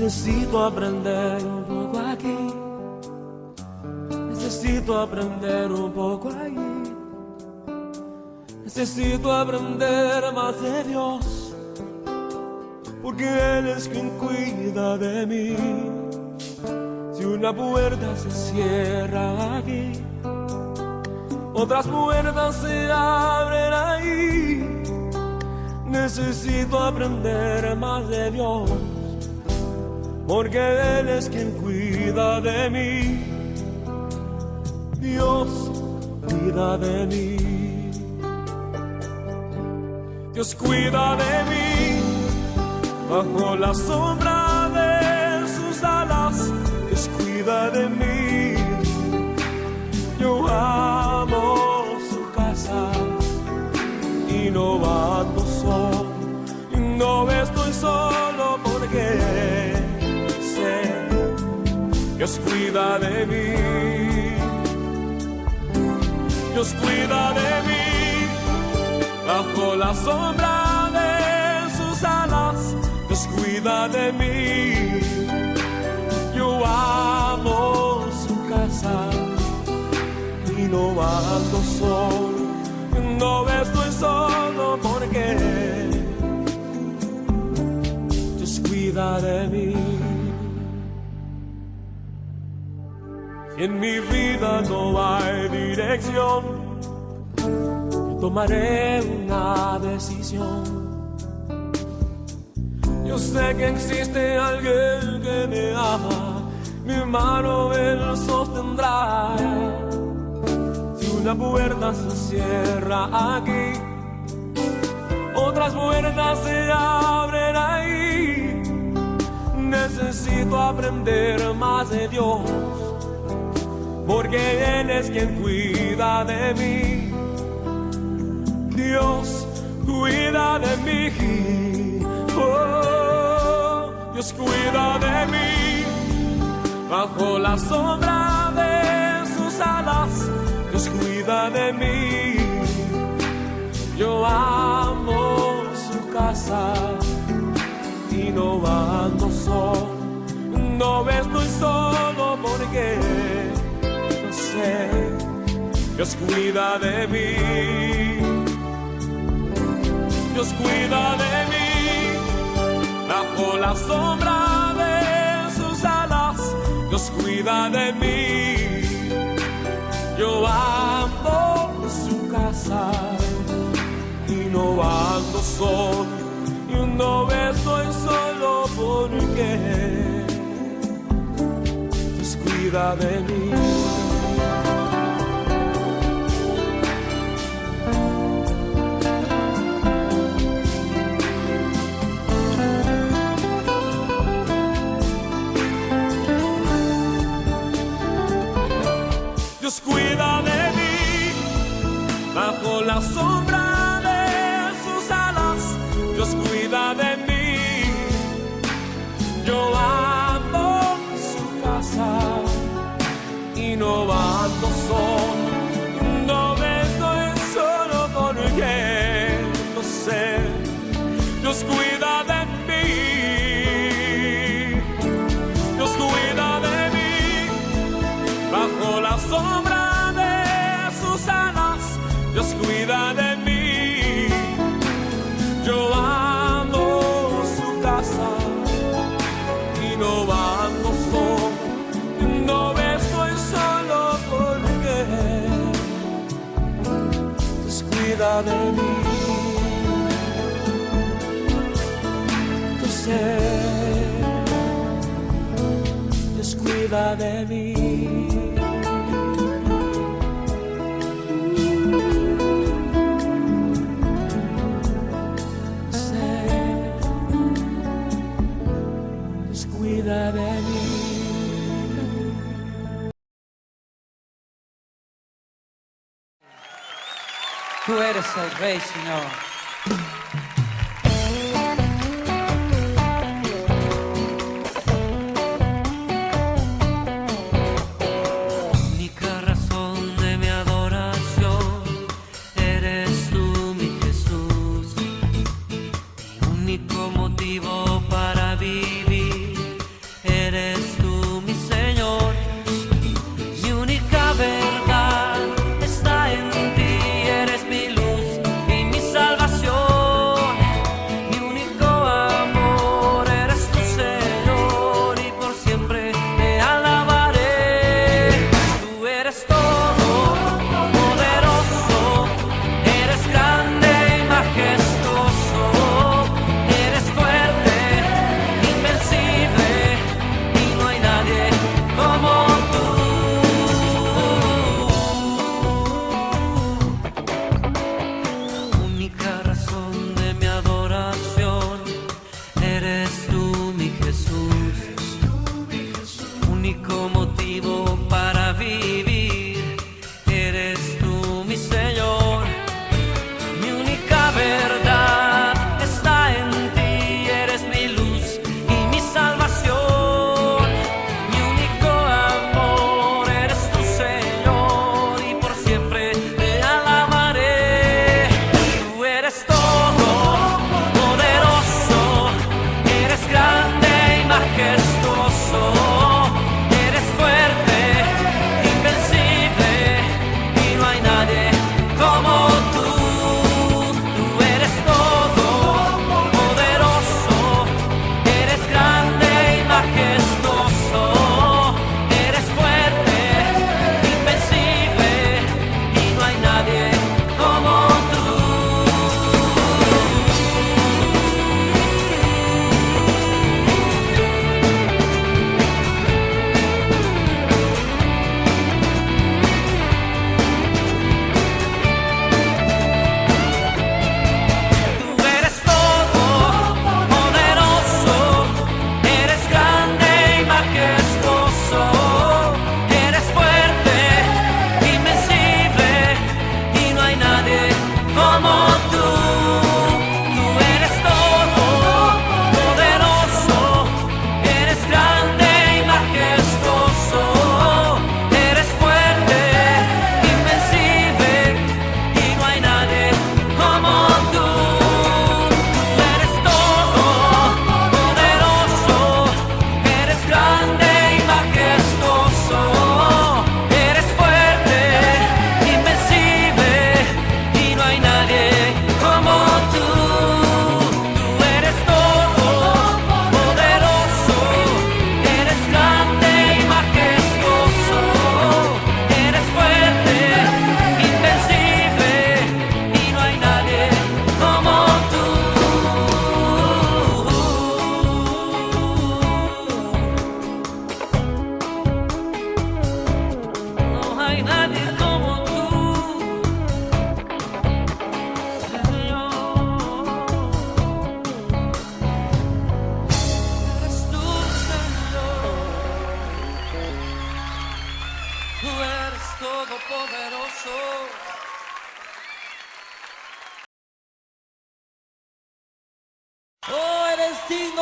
Necesito aprender un poco aquí, necesito aprender un poco allí, necesito aprender más de Dios, porque Él es quien cuida de mí. Si una puerta se cierra aquí, otras puertas se abren ahí. Necesito aprender más de Dios, porque Él es quien cuida de mí. Dios cuida de mí. Dios cuida de mí bajo la sombra de sus alas. Dios cuida de mí. Yo amo su casa y no ando solo, y no estoy solo porque Dios cuida de mí. Dios cuida de mí bajo la sombra de sus alas. Dios cuida de mí. Yo amo su casa y no ando solo, no estoy solo porque Dios cuida de mí. En mi vida no hay dirección, yo tomaré una decisión. Yo sé que existe alguien que me ama, mi mano Él sostendrá. Si una puerta se cierra aquí, otras puertas se abren ahí. Necesito aprender más de Dios, porque Él es quien cuida de mí. Dios cuida de mí. Oh, Dios cuida de mí bajo la sombra de sus alas. Dios cuida de mí. Yo amo su casa y no ando solo, no estoy solo porque Dios cuida de mí. Dios cuida de mí bajo la sombra de sus alas. Dios cuida de mí. Yo amo su casa y no ando solo, y no estoy solo porque Dios cuida de mí. Dios cuida de mí bajo la sombra de sus alas. Dios cuida de mí. Yo amo su casa y no ando solo, no estoy solo porque no sé. Dios cuida de mí. Dios cuida de mí bajo la sombra de sus alas. Dios cuida de mí. Yo amo su casa y no ando solo, no estoy solo porque Dios cuida de mí. Yo sé, Dios cuida de mí. Cuida de mí. Tú eres el Rey, Señor. Única razón de mi adoración eres tú, mi Jesús. Mi único motivo para vivir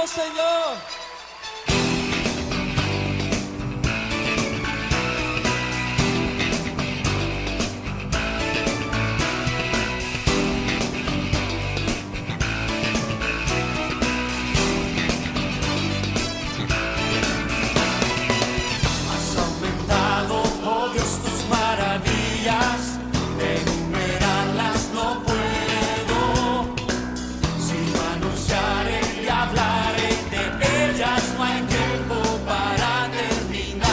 aplauso, Señor. Has aumentado, oh Dios, tus maravillas, enumerarlas no puedo. Si yo anunciaré y hablaré de ellas, no hay tiempo para terminar.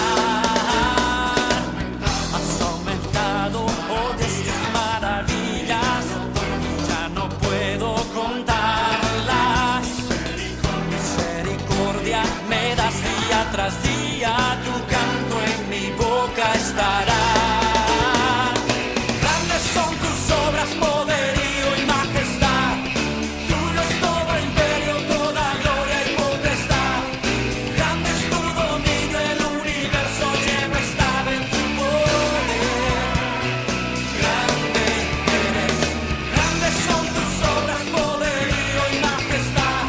Has aumentado, oh Dios, tus maravillas, ya no puedo contarlas. Misericordia me das día tras día, tu canto en mi boca estará. Grandes son tus obras, poderío y majestad. Tuyo es todo imperio, toda gloria y potestad. Grande es tu dominio, el universo lleno está de tu poder. Grande eres, grandes son tus obras, poderío y majestad.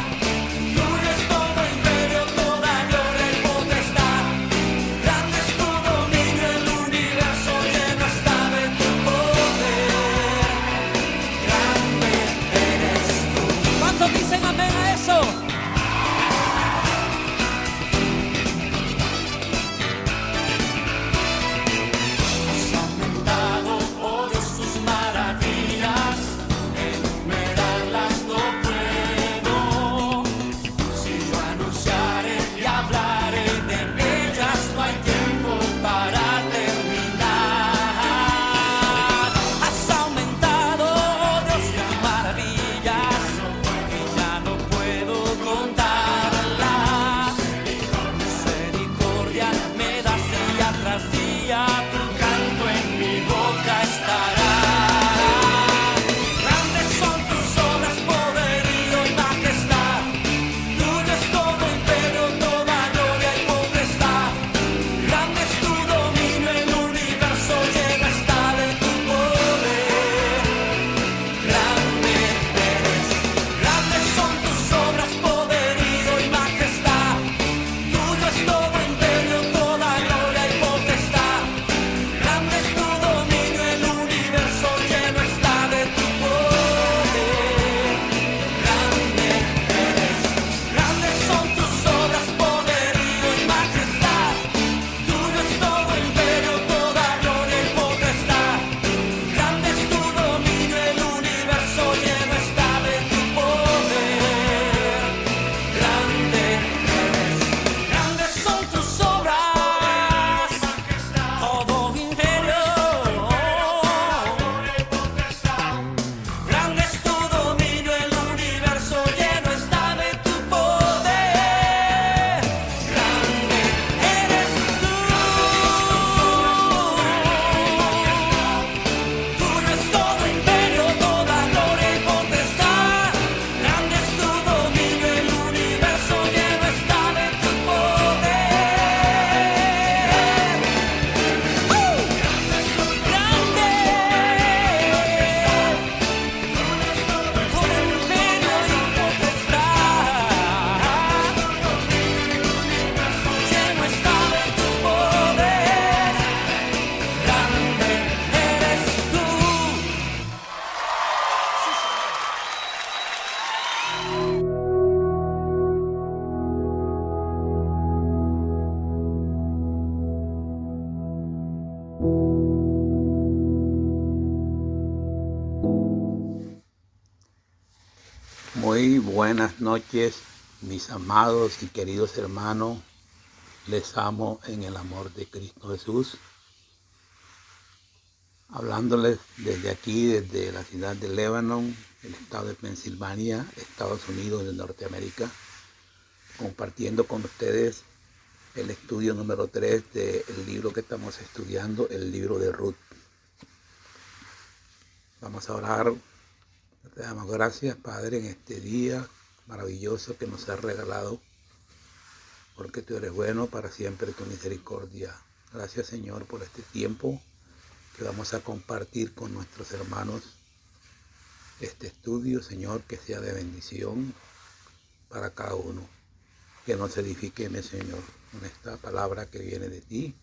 Tuyo es todo imperio, toda gloria y potestad. Grande es tu dominio, el universo lleno está de tu poder. Grande eres tú. ¿Cuántos dicen amén a eso? Has aumentado, oh Dios, tus maravillas, enumerarlas no puedo. Si yo anunciaré y hablaré de ellas, no hay tiempo para terminar. Has aumentado, oh Dios, tus maravillas, y ya no puedo contarlas. Misericordia me das día tras día, tu canto en mi boca estará. Grandes son tus obras, poderío y majestad. Tuyo es todo imperio, toda gloria y potestad. Grande es tu dominio, el universo lleno está de tu poder. Grande eres, grandes son tus obras, poderío y majestad. Tuyo es todo imperio, toda gloria y potestad. Grande es tu dominio, el universo lleno está de tu poder. Grande eres, grandes son tus obras, poderío y majestad. Tuyo es todo imperio, toda gloria y potestad. Grande es tu dominio, el universo lleno está de tu poder. Grande eres, grandes son tus obras, todo imperio. Grande es tu dominio, el universo lleno está de tu poder. Grande eres tú. Tuyo es todo imperio, toda gloria y potestad. Grande es tu dominio, el universo lleno está de tu poder. Grande, todo imperio y potestad. Lleno está de tu poder. Grande eres tú. Muy buenas noches, mis amados y queridos hermanos. Les amo en el amor de Cristo Jesús. Hablándoles desde aquí, desde la ciudad de Lebanon, el estado de Pensilvania, Estados Unidos de Norteamérica, compartiendo con ustedes el estudio número 3 del libro que estamos estudiando, el libro de Ruth. Vamos a orar. Te damos gracias, Padre, en este día maravilloso que nos has regalado, porque tú eres bueno, para siempre tu misericordia. Gracias, Señor, por este tiempo que vamos a compartir con nuestros hermanos. Este estudio, Señor, que sea de bendición para cada uno. que nos edifiquemos, Señor, con esta palabra que viene de ti,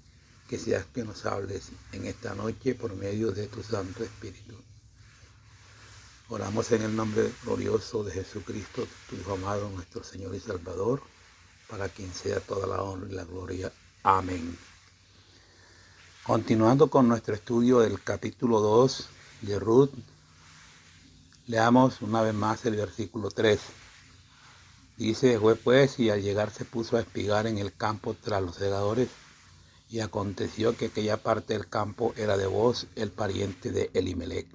que seas que nos hables en esta noche por medio de tu Santo Espíritu. Oramos en el nombre glorioso de Jesucristo, tu Hijo amado, nuestro Señor y Salvador, para quien sea toda la honra y la gloria. Amén. Continuando con nuestro estudio del capítulo 2 de Ruth, leamos una vez más el versículo 3. Dice, fue pues y al llegar se puso a espigar en el campo tras los segadores, y aconteció que aquella parte del campo era de Booz, el pariente de Elimelech.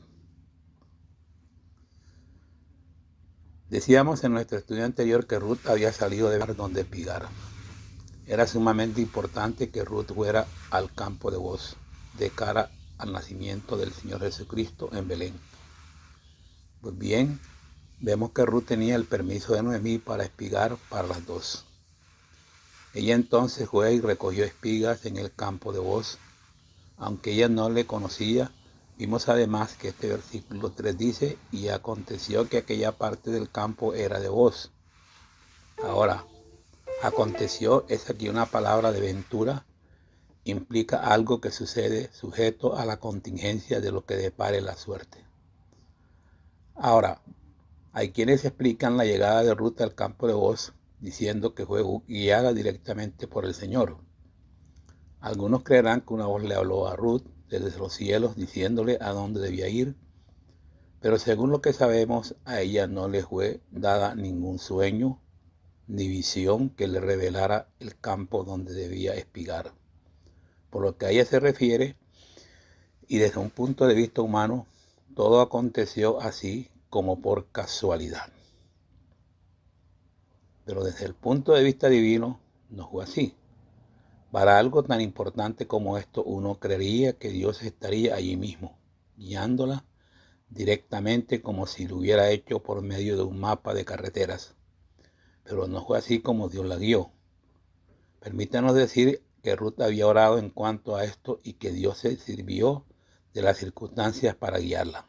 Decíamos en nuestro estudio anterior que Ruth había salido de donde espigar. Era sumamente importante que Ruth fuera al campo de Booz, de cara al nacimiento del Señor Jesucristo en Belén. Pues bien, vemos que Ruth tenía el permiso de Noemí para espigar para las dos. Ella entonces fue y recogió espigas en el campo de Booz. Aunque ella no le conocía, vimos además que este versículo 3 dice, y aconteció que aquella parte del campo era de Booz. Ahora, aconteció es aquí una palabra de ventura, implica algo que sucede sujeto a la contingencia de lo que depare la suerte. Ahora, hay quienes explican la llegada de Ruth al campo de Booz diciendo que fue guiada directamente por el Señor. Algunos creerán que una voz le habló a Ruth desde los cielos diciéndole a dónde debía ir, pero según lo que sabemos, a ella no le fue dada ningún sueño ni visión que le revelara el campo donde debía espigar. Por lo que a ella se refiere, y desde un punto de vista humano, todo aconteció así como por casualidad. Pero desde el punto de vista divino, no fue así. Para algo tan importante como esto, uno creería que Dios estaría allí mismo, guiándola directamente como si lo hubiera hecho por medio de un mapa de carreteras. Pero no fue así como Dios la guió. Permítanos decir que Ruth había orado en cuanto a esto y que Dios se sirvió de las circunstancias para guiarla.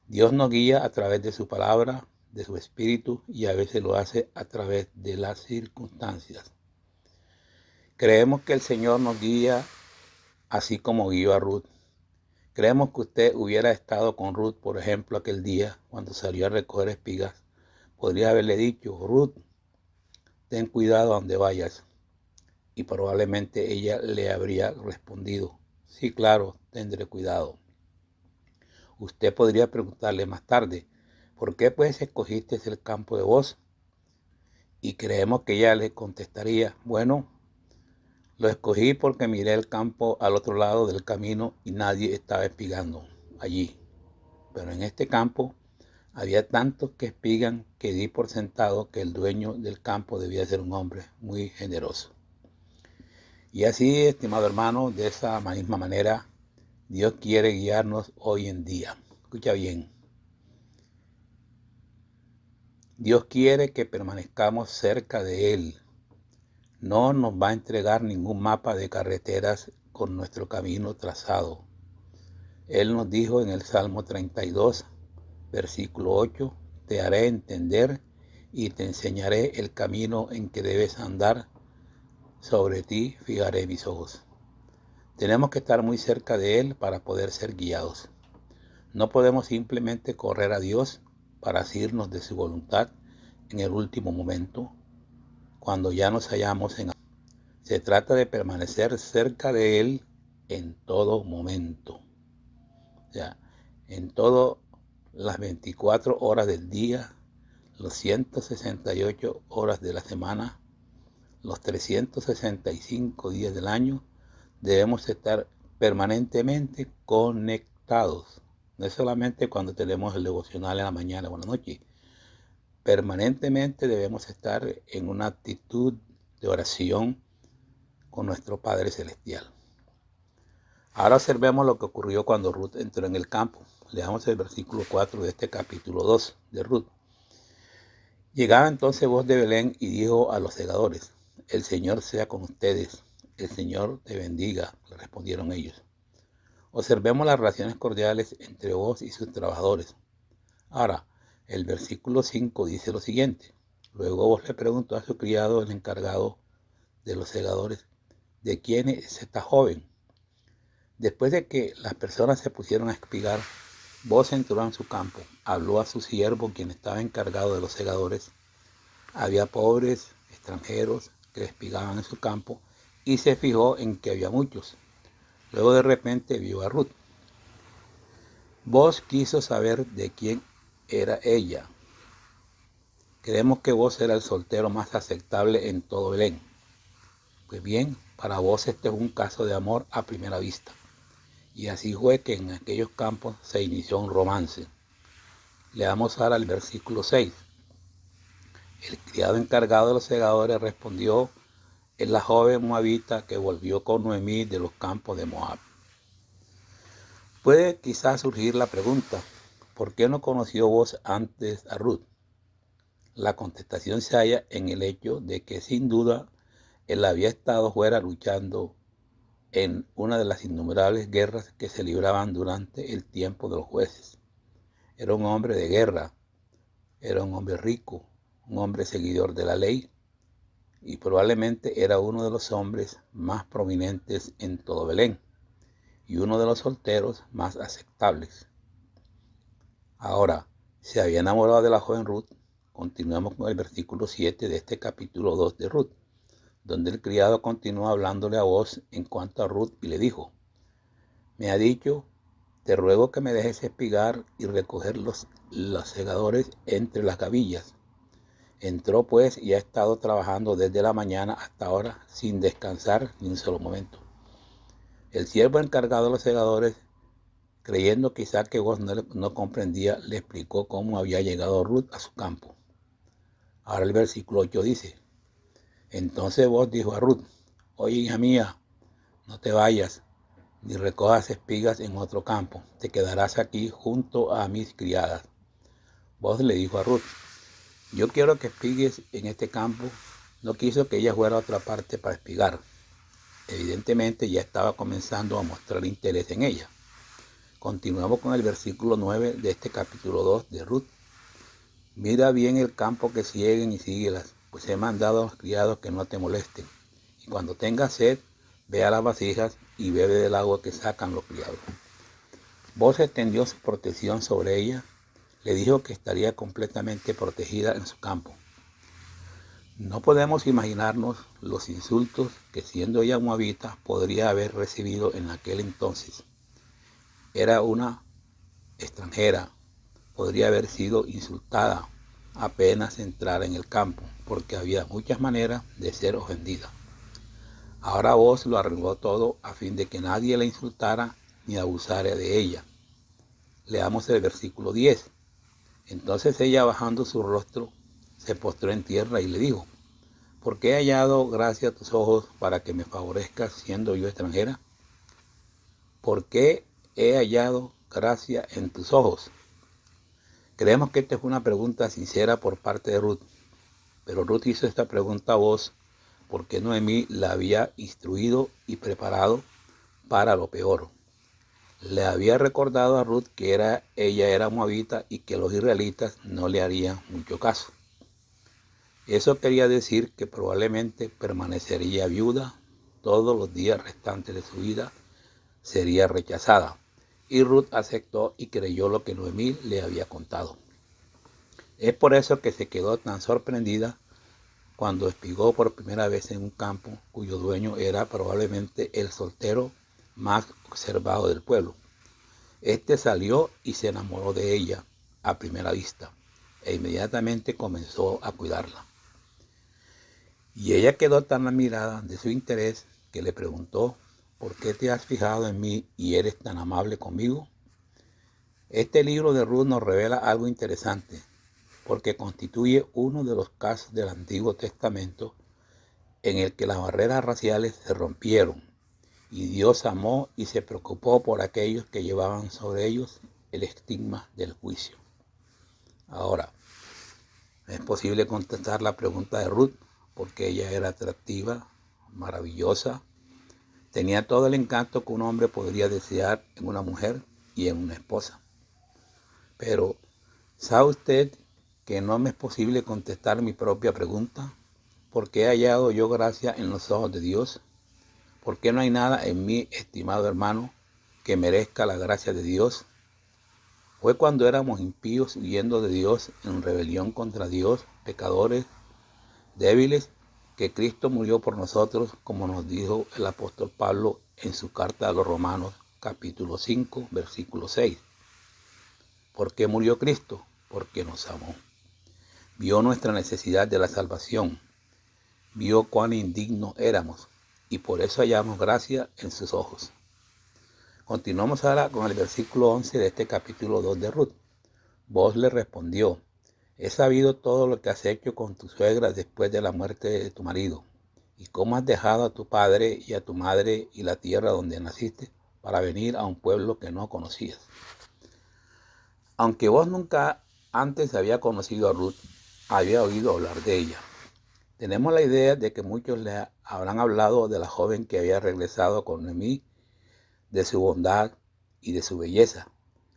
Dios nos guía a través de su palabra, de su espíritu, y a veces lo hace a través de las circunstancias. Creemos que el Señor nos guía así como guió a Ruth. Creemos que usted hubiera estado con Ruth, por ejemplo, aquel día cuando salió a recoger espigas. Podría haberle dicho, Ruth, ten cuidado a donde vayas. Y probablemente ella le habría respondido, sí, claro, tendré cuidado. Usted podría preguntarle más tarde, ¿por qué pues escogiste el campo de Booz? Y creemos que ella le contestaría, bueno, lo escogí porque miré el campo al otro lado del camino y nadie estaba espigando allí. Pero en este campo había tantos que espigan que di por sentado que el dueño del campo debía ser un hombre muy generoso. Y así, estimado hermano, de esa misma manera, Dios quiere guiarnos hoy en día. Escucha bien. Dios quiere que permanezcamos cerca de Él. No nos va a entregar ningún mapa de carreteras con nuestro camino trazado. Él nos dijo en el Salmo 32, versículo 8, te haré entender y te enseñaré el camino en que debes andar. Sobre ti fijaré mis ojos. Tenemos que estar muy cerca de Él para poder ser guiados. No podemos simplemente correr a Dios para asirnos de su voluntad en el último momento, cuando ya nos hallamos en. Se trata de permanecer cerca de Él en todo momento. O sea, en todas las 24 horas del día, los 168 horas de la semana, los 365 días del año, debemos estar permanentemente conectados. No es solamente cuando tenemos el devocional en la mañana o en la noche. Permanentemente debemos estar en una actitud de oración con nuestro Padre Celestial. Ahora observemos lo que ocurrió cuando Ruth entró en el campo. Leamos el versículo 4 de este capítulo 2 de Ruth. Llegaba entonces voz de Belén y dijo a los segadores, el Señor sea con ustedes, el Señor te bendiga, le respondieron ellos. Observemos las relaciones cordiales entre vos y sus trabajadores. Ahora, el versículo 5 dice lo siguiente, Luego Boaz le preguntó a su criado, el encargado de los segadores, ¿de quién es esta joven? Después de que las personas se pusieron a espigar, Boaz entró en su campo, habló a su siervo, quien estaba encargado de los segadores. Había pobres, extranjeros, que espigaban en su campo, y se fijó en que había muchos. Luego de repente vio a Ruth. Boaz quiso saber de quién era ella. Creemos que Boaz era el soltero más aceptable en todo Belén. Pues bien, para Boaz este es un caso de amor a primera vista. Y así fue que en aquellos campos se inició un romance. Leamos ahora el versículo 6. El criado encargado de los segadores respondió: es la joven moabita que volvió con Noemí de los campos de Moab. Puede quizás surgir la pregunta, ¿por qué no conoció Boaz antes a Ruth? La contestación se halla en el hecho de que sin duda él había estado fuera luchando en una de las innumerables guerras que se libraban durante el tiempo de los jueces. Era un hombre de guerra, era un hombre rico, un hombre seguidor de la ley, y probablemente era uno de los hombres más prominentes en todo Belén y uno de los solteros más aceptables. Ahora, se había enamorado de la joven Ruth. Continuamos con el versículo 7 de este capítulo 2 de Ruth, donde el criado continuó hablándole a Boaz en cuanto a Ruth y le dijo: me ha dicho, te ruego que me dejes espigar y recoger los segadores entre las gavillas. Entró pues y ha estado trabajando desde la mañana hasta ahora sin descansar ni un solo momento. El siervo encargado de los segadores, creyendo quizá que Boaz no comprendía, le explicó cómo había llegado Ruth a su campo. Ahora el versículo 8 dice: entonces Boaz dijo a Ruth: oye, hija mía, no te vayas, ni recojas espigas en otro campo, te quedarás aquí junto a mis criadas. Boaz le dijo a Ruth: yo quiero que espigues en este campo. No quiso que ella fuera a otra parte para espigar. Evidentemente ya estaba comenzando a mostrar interés en ella. Continuamos con el versículo 9 de este capítulo 2 de Ruth. Mira bien el campo que siguen y síguelas, pues he mandado a los criados que no te molesten. Y cuando tengas sed, ve a las vasijas y bebe del agua que sacan los criados. Boaz extendió su protección sobre ella. Le dijo que estaría completamente protegida en su campo. No podemos imaginarnos los insultos que, siendo ella moabita, podría haber recibido en aquel entonces. Era una extranjera, podría haber sido insultada apenas entrara en el campo, porque había muchas maneras de ser ofendida. Ahora Boaz lo arregló todo a fin de que nadie la insultara ni abusara de ella. Leamos el versículo 10. Entonces ella, bajando su rostro, se postró en tierra y le dijo: ¿por qué he hallado gracia a tus ojos para que me favorezcas siendo yo extranjera? ¿Por qué he hallado gracia en tus ojos? Creemos que esta es una pregunta sincera por parte de Ruth, pero Ruth hizo esta pregunta a Boaz porque Noemí la había instruido y preparado para lo peor. Le había recordado a Ruth que ella era moabita y que los israelitas no le harían mucho caso. Eso quería decir que probablemente permanecería viuda todos los días restantes de su vida, sería rechazada. Y Ruth aceptó y creyó lo que Noemí le había contado. Es por eso que se quedó tan sorprendida cuando espigó por primera vez en un campo cuyo dueño era probablemente el soltero más observado del pueblo. Este salió y se enamoró de ella a primera vista e inmediatamente comenzó a cuidarla. Y ella quedó tan admirada de su interés que le preguntó: ¿por qué te has fijado en mí y eres tan amable conmigo? Este libro de Ruth nos revela algo interesante, porque constituye uno de los casos del Antiguo Testamento en el que las barreras raciales se rompieron y Dios amó y se preocupó por aquellos que llevaban sobre ellos el estigma del juicio. Ahora, es posible contestar la pregunta de Ruth porque ella era atractiva, maravillosa, tenía todo el encanto que un hombre podría desear en una mujer y en una esposa. Pero, ¿sabe usted que no me es posible contestar mi propia pregunta. ¿Por qué he hallado yo gracia en los ojos de Dios? ¿Por qué no hay nada en mí, estimado hermano, que merezca la gracia de Dios? Fue cuando éramos impíos, huyendo de Dios, en rebelión contra Dios, pecadores, débiles, que Cristo murió por nosotros, como nos dijo el apóstol Pablo en su carta a los Romanos, capítulo 5, versículo 6. ¿Por qué murió Cristo? Porque nos amó. Vio nuestra necesidad de la salvación, vio cuán indignos éramos, y por eso hallamos gracia en sus ojos. Continuamos ahora con el versículo 11 de este capítulo 2 de Ruth. Vos le respondió: he sabido todo lo que has hecho con tu suegra después de la muerte de tu marido, y cómo has dejado a tu padre y a tu madre y la tierra donde naciste para venir a un pueblo que no conocías. Aunque vos nunca antes había conocido a Ruth, había oído hablar de ella. Tenemos la idea de que muchos le habrán hablado de la joven que había regresado con Noemí, de su bondad y de su belleza.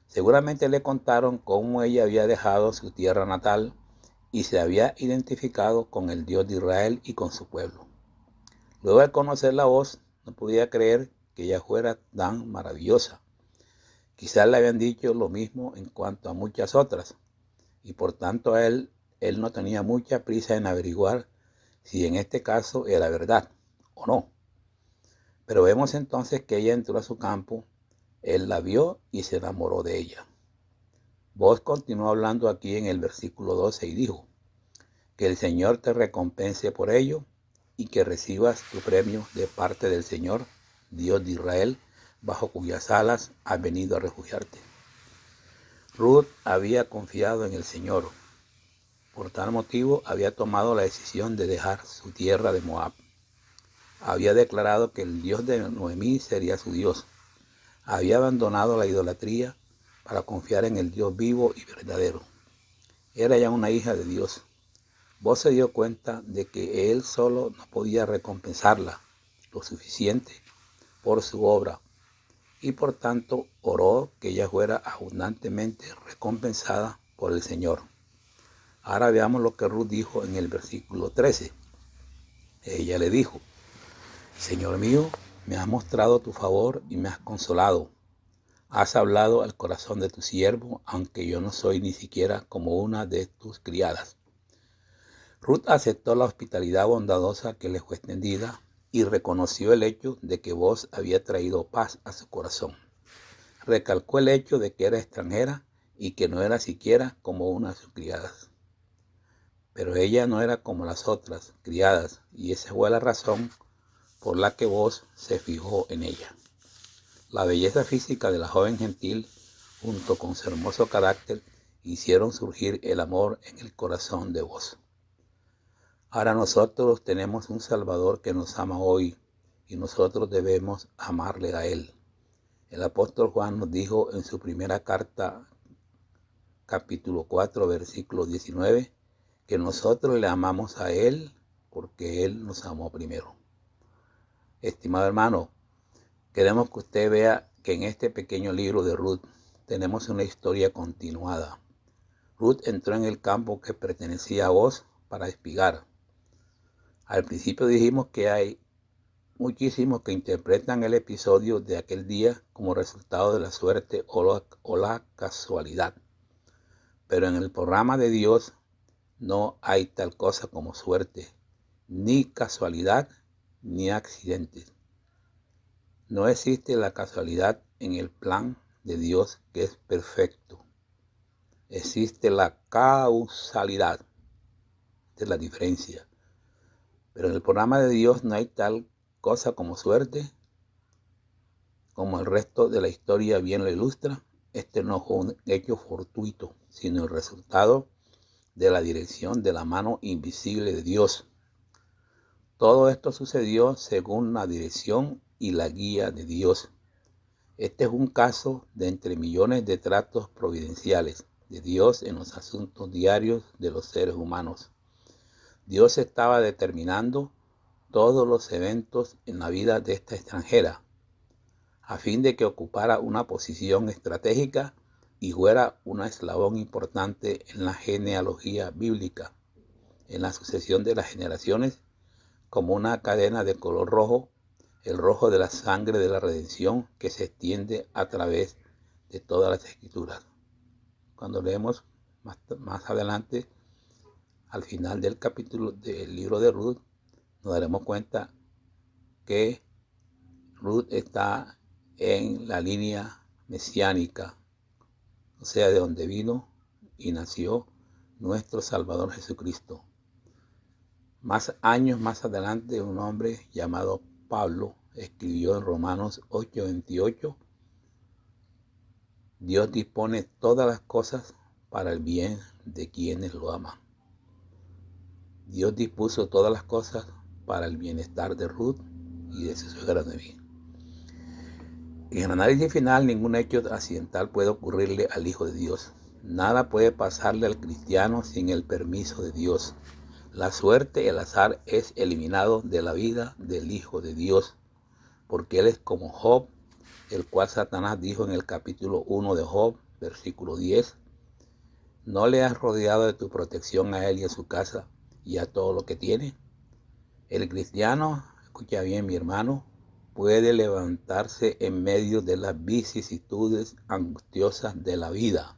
Seguramente le contaron cómo ella había dejado su tierra natal y se había identificado con el Dios de Israel y con su pueblo. Luego de conocer la voz, no podía creer que ella fuera tan maravillosa. Quizás le habían dicho lo mismo en cuanto a muchas otras, y por tanto él no tenía mucha prisa en averiguar si en este caso era verdad o no. Pero vemos entonces que ella entró a su campo, él la vio y se enamoró de ella. Vos continuó hablando aquí en el versículo 12 y dijo: que el Señor te recompense por ello y que recibas tu premio de parte del Señor, Dios de Israel, bajo cuyas alas has venido a refugiarte. Ruth había confiado en el Señor. Por tal motivo había tomado la decisión de dejar su tierra de Moab. Había declarado que el Dios de Noemí sería su Dios. Había abandonado la idolatría para confiar en el Dios vivo y verdadero. Era ya una hija de Dios. Vos se dio cuenta de que él solo no podía recompensarla lo suficiente por su obra, y por tanto oró que ella fuera abundantemente recompensada por el Señor. Ahora veamos lo que Ruth dijo en el versículo 13. Ella le dijo: Señor mío, me has mostrado tu favor y me has consolado. Has hablado al corazón de tu siervo, aunque yo no soy ni siquiera como una de tus criadas. Ruth aceptó la hospitalidad bondadosa que le fue extendida y reconoció el hecho de que vos había traído paz a su corazón. Recalcó el hecho de que era extranjera y que no era siquiera como una de sus criadas. Pero ella no era como las otras criadas, y esa fue la razón por la que vos se fijó en ella. La belleza física de la joven gentil, junto con su hermoso carácter, hicieron surgir el amor en el corazón de vos. Ahora nosotros tenemos un Salvador que nos ama hoy, y nosotros debemos amarle a Él. El apóstol Juan nos dijo en su primera carta, capítulo 4, versículo 19, que nosotros le amamos a Él porque Él nos amó primero. Estimado hermano, queremos que usted vea que en este pequeño libro de Ruth tenemos una historia continuada. Ruth entró en el campo que pertenecía a vos para espigar. Al principio dijimos que hay muchísimos que interpretan el episodio de aquel día como resultado de la suerte o la casualidad. Pero en el programa de Dios no hay tal cosa como suerte, ni casualidad, ni accidentes. No existe la casualidad en el plan de Dios, que es perfecto. Existe la causalidad. Esta es la diferencia. Pero en el programa de Dios no hay tal cosa como suerte. Como el resto de la historia bien lo ilustra, este no fue un hecho fortuito, sino el resultado de la dirección de la mano invisible de Dios. Todo esto sucedió según la dirección y la guía de Dios. Este es un caso de entre millones de tratos providenciales de Dios en los asuntos diarios de los seres humanos. Dios estaba determinando todos los eventos en la vida de esta extranjera, a fin de que ocupara una posición estratégica y fuera un eslabón importante en la genealogía bíblica, en la sucesión de las generaciones, como una cadena de color rojo, el rojo de la sangre de la redención que se extiende a través de todas las escrituras. Cuando leemos más adelante, al final del capítulo del libro de Ruth, nos daremos cuenta que Ruth está en la línea mesiánica, o sea, de donde vino y nació nuestro Salvador Jesucristo. Más años más adelante, un hombre llamado Pablo escribió en Romanos 8:28, Dios dispone todas las cosas para el bien de quienes lo aman. Dios dispuso todas las cosas para el bienestar de Ruth y de su suegra Noemí. En el análisis final, ningún hecho accidental puede ocurrirle al Hijo de Dios. Nada puede pasarle al cristiano sin el permiso de Dios. La suerte y el azar es eliminado de la vida del Hijo de Dios, porque él es como Job, el cual Satanás dijo en el capítulo 1 de Job, versículo 10, ¿no le has rodeado de tu protección a él y a su casa y a todo lo que tiene? El cristiano, escucha bien mi hermano, puede levantarse en medio de las vicisitudes angustiosas de la vida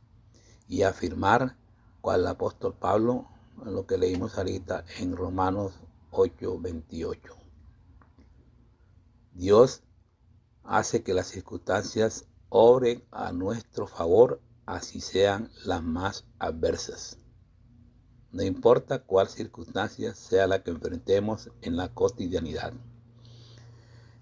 y afirmar, cual el apóstol Pablo, lo que leímos ahorita en Romanos 8:28. Dios hace que las circunstancias obren a nuestro favor, así sean las más adversas. No importa cuál circunstancia sea la que enfrentemos en la cotidianidad.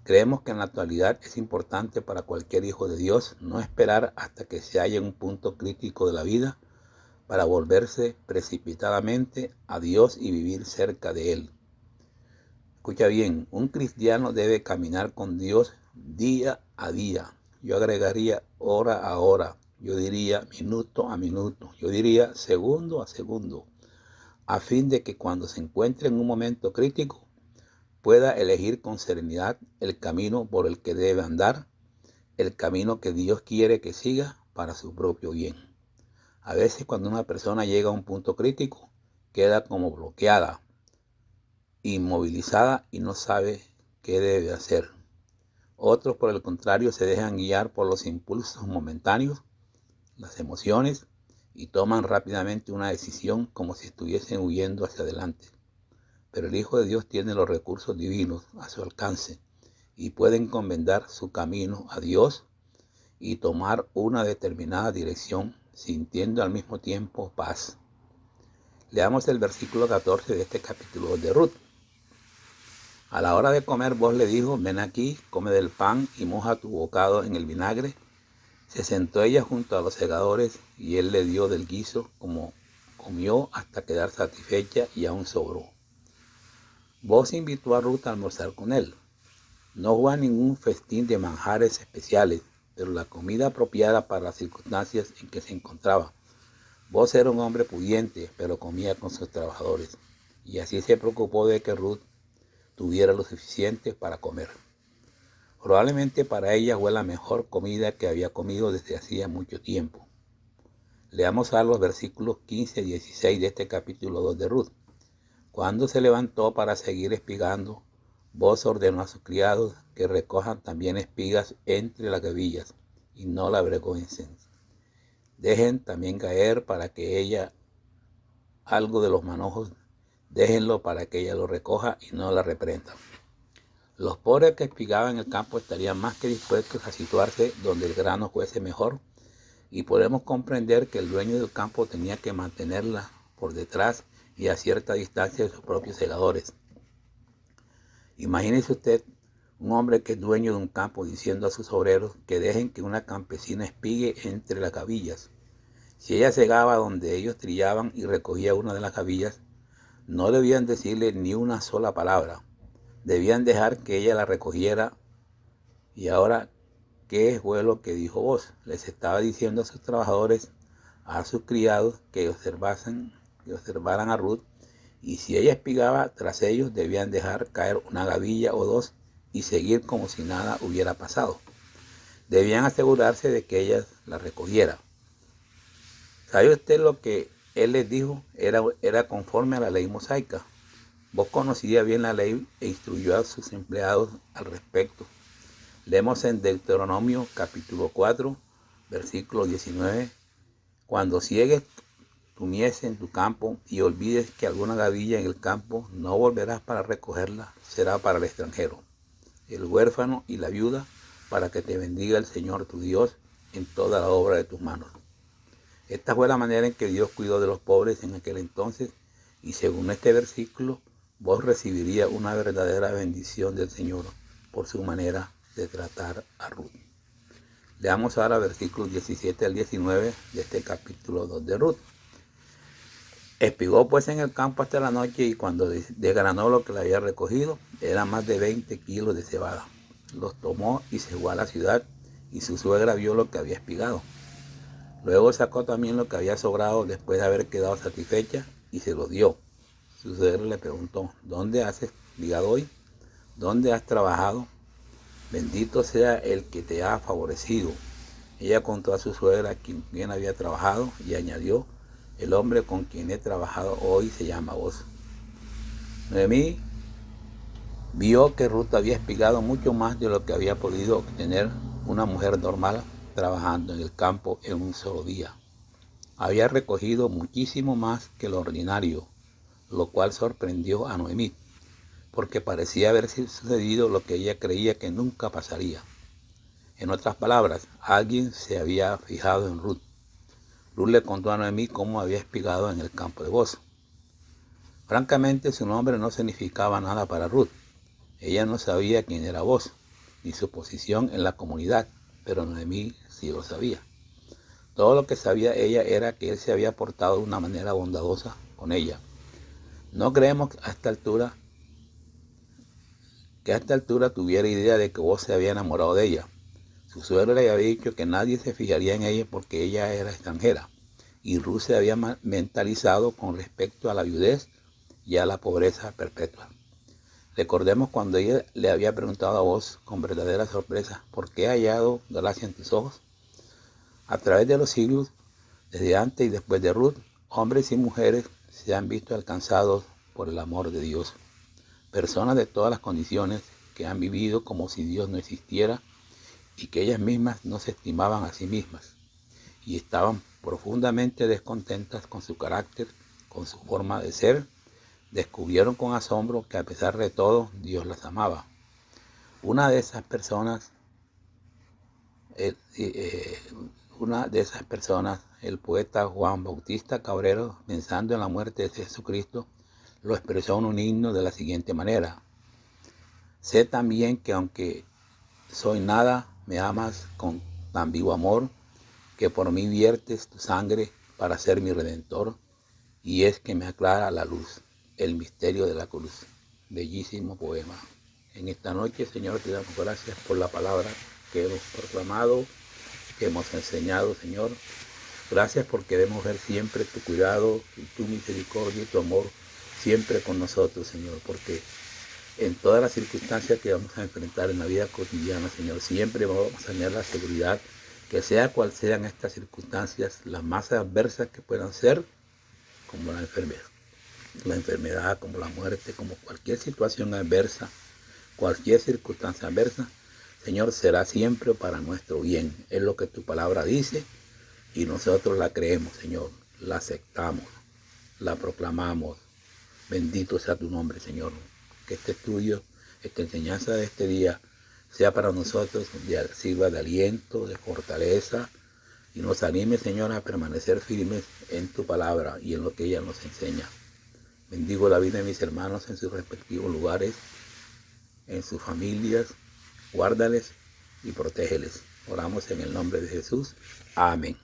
Creemos que en la actualidad es importante para cualquier hijo de Dios no esperar hasta que se haya un punto crítico de la vida para volverse precipitadamente a Dios y vivir cerca de Él. Escucha bien, un cristiano debe caminar con Dios día a día. Yo agregaría hora a hora, yo diría minuto a minuto, yo diría segundo a segundo, a fin de que cuando se encuentre en un momento crítico, pueda elegir con serenidad el camino por el que debe andar, el camino que Dios quiere que siga para su propio bien. A veces cuando una persona llega a un punto crítico, queda como bloqueada, inmovilizada y no sabe qué debe hacer. Otros, por el contrario, se dejan guiar por los impulsos momentáneos, las emociones, y toman rápidamente una decisión como si estuviesen huyendo hacia adelante. Pero el Hijo de Dios tiene los recursos divinos a su alcance y puede encomendar su camino a Dios y tomar una determinada dirección, sintiendo al mismo tiempo paz. Leamos el versículo 14 de este capítulo de Ruth. A la hora de comer, Boaz le dijo, ven aquí, come del pan y moja tu bocado en el vinagre. Se sentó ella junto a los segadores y él le dio del guiso, como comió hasta quedar satisfecha y aún sobró. Boaz invitó a Ruth a almorzar con él. No fue a ningún festín de manjares especiales, pero la comida apropiada para las circunstancias en que se encontraba. Boaz era un hombre pudiente, pero comía con sus trabajadores, y así se preocupó de que Ruth tuviera lo suficiente para comer. Probablemente para ella fue la mejor comida que había comido desde hacía mucho tiempo. Leamos ahora los versículos 15 y 16 de este capítulo 2 de Ruth. Cuando se levantó para seguir espigando, Boaz ordenó a sus criados que recojan también espigas entre las gavillas y no la avergüencen. Dejen también caer para que ella algo de los manojos, déjenlo para que ella lo recoja y no la reprenda. Los pobres que espigaban en el campo estarían más que dispuestos a situarse donde el grano fuese mejor, y podemos comprender que el dueño del campo tenía que mantenerla por detrás y a cierta distancia de sus propios segadores. Imagínese usted un hombre que es dueño de un campo diciendo a sus obreros que dejen que una campesina espigue entre las gavillas. Si ella segaba donde ellos trillaban y recogía una de las gavillas, no debían decirle ni una sola palabra. Debían dejar que ella la recogiera. Y ahora, ¿qué fue lo que dijo Boaz? Les estaba diciendo a sus trabajadores, a sus criados, que observaran a Ruth, y si ella espigaba tras ellos, debían dejar caer una gavilla o dos y seguir como si nada hubiera pasado. Debían asegurarse de que ella la recogiera. ¿Sabe usted lo que él les dijo? Era conforme a la ley mosaica. Vos conocías bien la ley e instruyó a sus empleados al respecto. Leemos en Deuteronomio capítulo 4, versículo 19. Cuando ciegues tu mies en tu campo y olvides que alguna gavilla en el campo, no volverás para recogerla, será para el extranjero, el huérfano y la viuda, para que te bendiga el Señor tu Dios en toda la obra de tus manos. Esta fue la manera en que Dios cuidó de los pobres en aquel entonces, y según este versículo, vos recibirías una verdadera bendición del Señor por su manera de tratar a Ruth. Leamos ahora versículos 17 al 19 de este capítulo 2 de Ruth. Espigó pues en el campo hasta la noche, y cuando desgranó lo que le había recogido, eran más de 20 kilos de cebada. Los tomó y se fue a la ciudad, y su suegra vio lo que había espigado. Luego sacó también lo que había sobrado después de haber quedado satisfecha, y se lo dio. Su suegra le preguntó: ¿dónde has espigado hoy? ¿Dónde has trabajado? Bendito sea el que te ha favorecido. Ella contó a su suegra quien había trabajado, y añadió: el hombre con quien he trabajado hoy se llama Boaz. Noemí vio que Ruth había espigado mucho más de lo que había podido obtener una mujer normal trabajando en el campo en un solo día. Había recogido muchísimo más que lo ordinario, lo cual sorprendió a Noemí, porque parecía haber sucedido lo que ella creía que nunca pasaría. En otras palabras, alguien se había fijado en Ruth. Ruth le contó a Noemí cómo había espigado en el campo de Boaz. Francamente, su nombre no significaba nada para Ruth. Ella no sabía quién era Boaz, ni su posición en la comunidad, pero Noemí sí lo sabía. Todo lo que sabía ella era que él se había portado de una manera bondadosa con ella. No creemos que a esta altura tuviera idea de que Boaz se había enamorado de ella. Su suegra le había dicho que nadie se fijaría en ella porque ella era extranjera, y Ruth se había mentalizado con respecto a la viudez y a la pobreza perpetua. Recordemos cuando ella le había preguntado a Boaz con verdadera sorpresa: ¿por qué he hallado gracia en tus ojos? A través de los siglos, desde antes y después de Ruth, hombres y mujeres se han visto alcanzados por el amor de Dios. Personas de todas las condiciones que han vivido como si Dios no existiera, y que ellas mismas no se estimaban a sí mismas, y estaban profundamente descontentas con su carácter, con su forma de ser, descubrieron con asombro que a pesar de todo, Dios las amaba. Una de esas personas, el poeta Juan Bautista Cabrero, pensando en la muerte de Jesucristo, lo expresó en un himno de la siguiente manera: sé también que aunque soy nada, me amas con tan vivo amor, que por mí viertes tu sangre para ser mi redentor, y es que me aclara la luz, el misterio de la cruz. Bellísimo poema. En esta noche, Señor, te damos gracias por la palabra que hemos proclamado, que hemos enseñado, Señor. Gracias porque debemos ver siempre tu cuidado, y tu misericordia y tu amor siempre con nosotros, Señor, porque en todas las circunstancias que vamos a enfrentar en la vida cotidiana, Señor, siempre vamos a tener la seguridad que sea cual sean estas circunstancias, las más adversas que puedan ser, como la enfermedad, como la muerte, como cualquier situación adversa, cualquier circunstancia adversa, Señor, será siempre para nuestro bien. Es lo que tu palabra dice y nosotros la creemos, Señor, la aceptamos, la proclamamos. Bendito sea tu nombre, Señor. Que este estudio, esta enseñanza de este día sea para nosotros, sirva de aliento, de fortaleza, y nos anime, Señor, a permanecer firmes en tu palabra y en lo que ella nos enseña. Bendigo la vida de mis hermanos en sus respectivos lugares, en sus familias, guárdales y protégeles. Oramos en el nombre de Jesús. Amén.